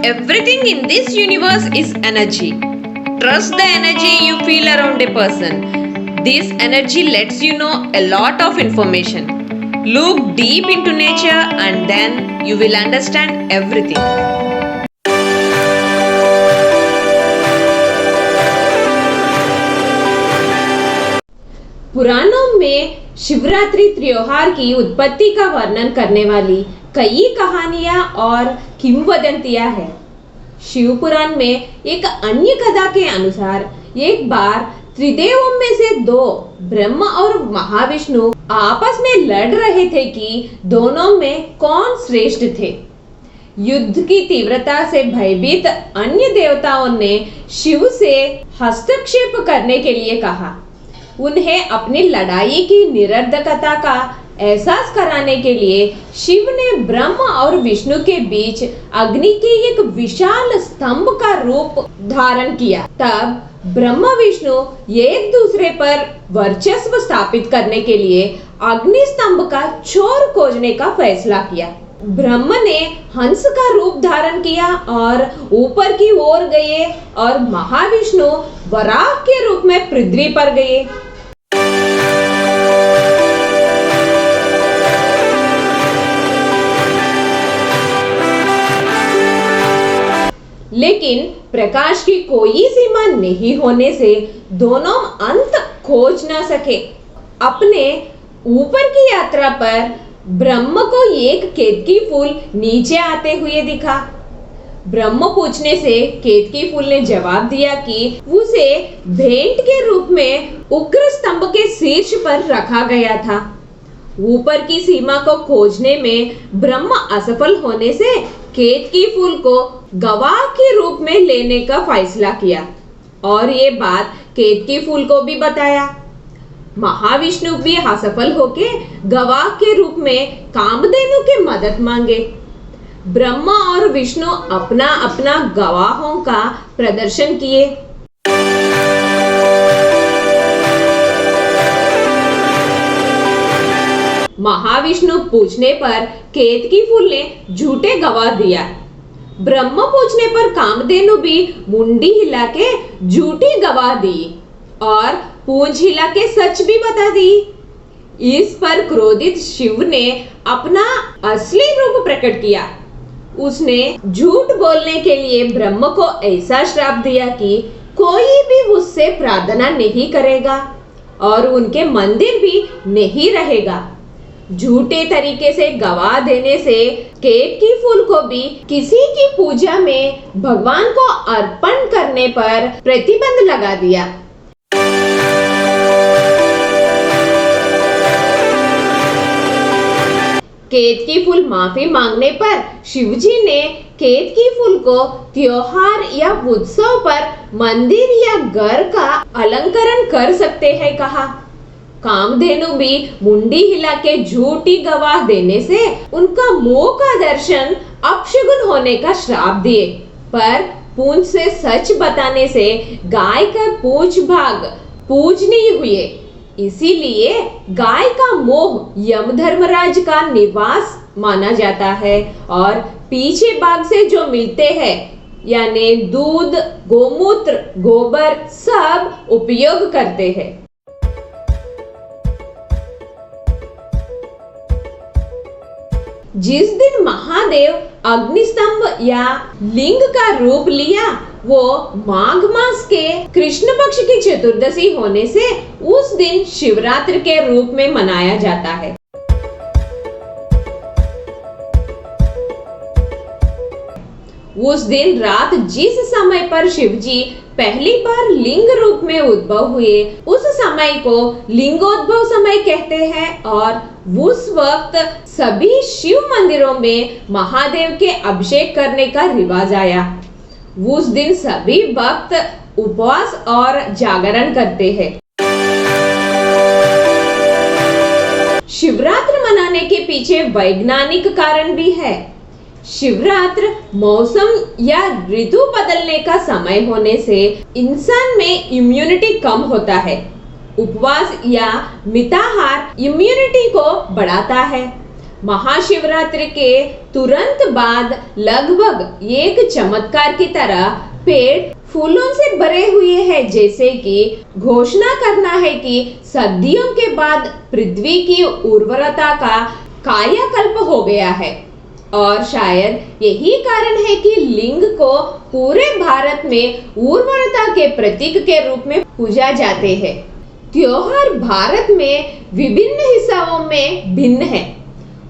Everything in this universe is energy. Trust the energy you feel around a person. This energy lets you know a lot of information. Look deep into nature and then you will understand everything. पुराणों में शिवरात्रि त्योहार की उत्पत्ति का वर्णन करने वाली कई कहानियां और किंवदंतियां हैं। शिव पुराण में एक अन्य कथा के अनुसार एक बार त्रिदेवों में से दो ब्रह्मा और महाविष्णु आपस में लड़ रहे थे कि दोनों में कौन श्रेष्ठ थे। युद्ध की तीव्रता से भयभीत अन्य देवताओं ने शिव से हस्तक्षेप करने के लिए कहा। उन्हें अपनी लड़ाई की निरर्थकता का एहसास कराने के लिए शिव ने ब्रह्मा और विष्णु के बीच अग्नि के एक विशाल स्तंभ का रूप धारण किया। तब ब्रह्मा विष्णु एक दूसरे पर वर्चस्व स्थापित करने के लिए अग्नि स्तंभ का छोर खोजने का फैसला किया। ब्रह्मा ने हंस का रूप धारण किया और ऊपर की ओर गए और महाविष्णु वराह के रूप में पृथ्वी पर गए। लेकिन प्रकाश की कोई सीमा नहीं होने से दोनों अंत खोज न सके। अपने ऊपर की यात्रा पर ब्रह्म को एक केतकी फूल नीचे आते हुए दिखा। ब्रह्म पूछने से केतकी फूल ने जवाब दिया कि उसे भेंट के रूप में उग्र स्तंभ के शीर्ष पर रखा गया था। ऊपर की सीमा को खोजने में ब्रह्म असफल होने से केतकी फूल को गवाह के रूप में लेने का फैसला किया और ये बात केतकी फूल को भी बताया। महाविष्णु भी असफल होके गवाह के रूप में कामधेनु की मदद मांगे। ब्रह्मा और विष्णु अपना अपना गवाहों का प्रदर्शन किए। महाविष्णु पूछने पर केतकी फूल ने झूठे गवाह दिया। ब्रह्मा पूछने पर कामधेनु भी मुंडी हिला के झूठी गवाह दी और पूंछ हिला के सच भी बता दी। इस पर क्रोधित शिव ने अपना असली रूप प्रकट किया। उसने झूठ बोलने के लिए ब्रह्मा को ऐसा श्राप दिया कि कोई भी उससे प्रार्थना नहीं करेगा और उनके मंदिर भी नहीं रहेगा। झूठे तरीके से गवाह देने से केतकी फूल को भी किसी की पूजा में भगवान को अर्पण करने पर प्रतिबंध लगा दिया। केतकी फूल माफी मांगने पर शिवजी ने केतकी फूल को त्योहार या उत्सव पर मंदिर या घर का अलंकरण कर सकते हैं कहा। कामधेनु भी मुंडी हिला के झूठी गवाह देने से उनका मुंह का दर्शन अपशगुन होने का श्राप दिए, पर पूंछ से सच बताने से गाय का पूंछ भाग पूजनीय हुए। इसीलिए गाय का मोह यमधर्मराज का निवास माना जाता है और पीछे भाग से जो मिलते हैं यानी दूध, गोमूत्र, गोबर सब उपयोग करते हैं। जिस दिन महादेव अग्निस्तंभ या लिंग का रूप लिया वो माघ मास के कृष्ण पक्ष की चतुर्दशी होने से उस दिन शिवरात्रि के रूप में मनाया जाता है। उस दिन रात जिस समय पर शिवजी पहली बार लिंग रूप में उद्भव हुए उस समय को लिंगोद्भव समय कहते हैं और उस वक्त सभी शिव मंदिरों में महादेव के अभिषेक करने का रिवाज आया। उस दिन सभी भक्त उपवास और जागरण करते हैं। शिवरात्रि मनाने के पीछे वैज्ञानिक कारण भी है। शिवरात्रि मौसम या ऋतु बदलने का समय होने से इंसान में इम्यूनिटी कम होता है। उपवास या मिताहार इम्यूनिटी को बढ़ाता है। महाशिवरात्रि के तुरंत बाद लगभग एक चमत्कार की तरह पेड़ फूलों से भरे हुए हैं, जैसे कि घोषणा करना है कि सदियों के बाद पृथ्वी की उर्वरता का कायाकल्प हो गया है। और शायद यही कारण है कि लिंग को पूरे भारत में उर्वरता के प्रतीक के रूप में पूजा जाते हैं। त्योहार भारत में विभिन्न हिस्सों में भिन्न है।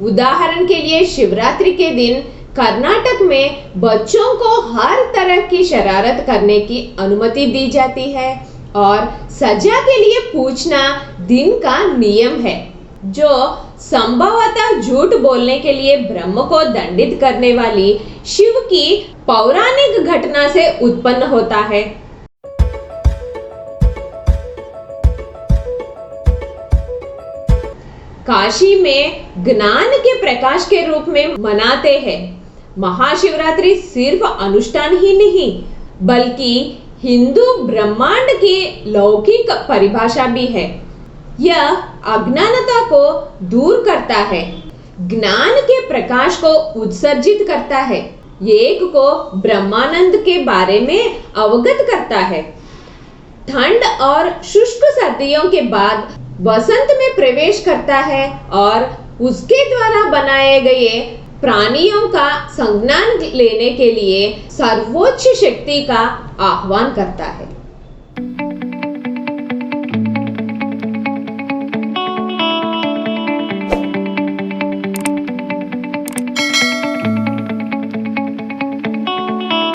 उदाहरण के लिए शिवरात्रि के दिन कर्नाटक में बच्चों को हर तरह की शरारत करने की अनुमति दी जाती है और सजा के लिए पूछना दिन का नियम है, जो संभवतः झूठ बोलने के लिए ब्रह्म को दंडित करने वाली शिव की पौराणिक घटना से उत्पन्न होता है। काशी में ज्ञान के प्रकाश के रूप में मनाते हैं। महाशिवरात्रि सिर्फ अनुष्ठान ही नहीं, बल्कि हिंदू ब्रह्मांड की लौकिक परिभाषा भी है। यह अज्ञानता को दूर करता है, ज्ञान के प्रकाश को उत्सर्जित करता है, एक को ब्रह्मानंद के बारे में अवगत करता है। ठंड और शुष्क सर्दियों के बाद वसंत में प्रवेश करता है और उसके द्वारा बनाए गए प्राणियों का संज्ञान लेने के लिए सर्वोच्च शक्ति का आह्वान करता है।